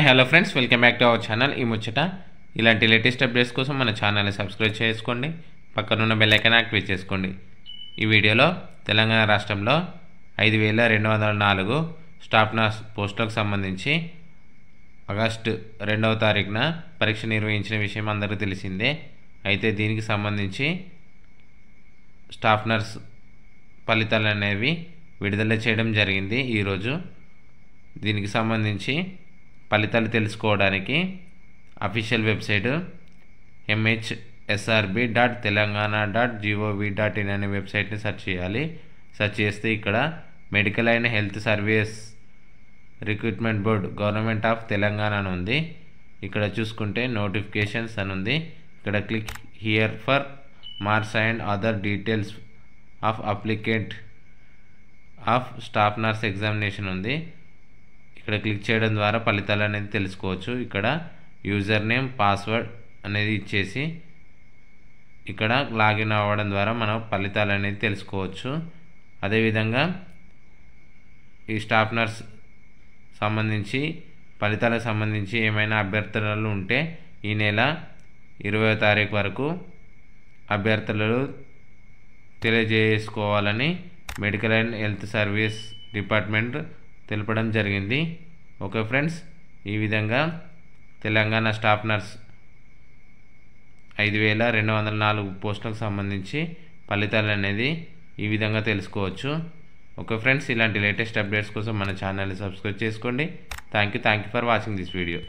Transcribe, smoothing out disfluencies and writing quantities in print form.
Hello friends, welcome back to our channel. ఈ ముచ్చట ఇలాంటి లేటెస్ట్ అప్డేట్స్ కోసం మన ఛానల్ని సబ్స్క్రైబ్ చేసుకోండి, పక్కనున్న బెల్ ఐకాన్ యాక్టివేట్ చేసుకోండి. ఈ వీడియోలో తెలంగాణ రాష్ట్రంలో 5204 స్టాఫ్ నర్స్ పోస్టులకు సంబంధించి ఆగస్టు 2వ తారీఖున పరీక్ష నిర్వహించిన విషయం అందరికీ తెలిసిందే. అయితే దీనికి సంబంధించి స్టాఫ్ నర్స్ ఫలితాలు అనేవి విడుదల చేయడం జరిగింది ఈరోజు. దీనికి సంబంధించి ఫలితాలు తెలుసుకోవడానికి అఫీషియల్ వెబ్సైట్ mhsrb.telangana.gov.in అనే వెబ్సైట్ని సెర్చ్ చేయాలి. సెర్చ్ చేస్తే ఇక్కడ medical and health service recruitment board government of Telangana అని ఉంది. ఇక్కడ చూసుకుంటే నోటిఫికేషన్స్ అని ఉంది. ఇక్కడ click here for marks and other details of applicant of staff nurse examination ఉంది. ఇక్కడ క్లిక్ చేయడం ద్వారా ఫలితాలు అనేది తెలుసుకోవచ్చు. ఇక్కడ యూజర్ నేమ్, పాస్వర్డ్ అనేది ఇచ్చేసి ఇక్కడ లాగిన్ అవ్వడం ద్వారా మనం ఫలితాలు అనేది తెలుసుకోవచ్చు. అదేవిధంగా ఈ స్టాఫ్ నర్స్ సంబంధించి ఫలితాలకు సంబంధించి ఏమైనా అభ్యర్థనలు ఉంటే ఈ నెల 20వ తారీఖు వరకు అభ్యర్థులు తెలియజేసుకోవాలని medical and health service department తెలపడం జరిగింది. ఓకే ఫ్రెండ్స్, ఈ విధంగా తెలంగాణ స్టాఫ్ నర్స్ 5204 పోస్టులకు సంబంధించి ఫలితాలు అనేది ఈ విధంగా తెలుసుకోవచ్చు. ఓకే ఫ్రెండ్స్, ఇలాంటి లేటెస్ట్ అప్డేట్స్ కోసం మన ఛానల్ని సబ్స్క్రైబ్ చేసుకోండి. Thank you for watching this video.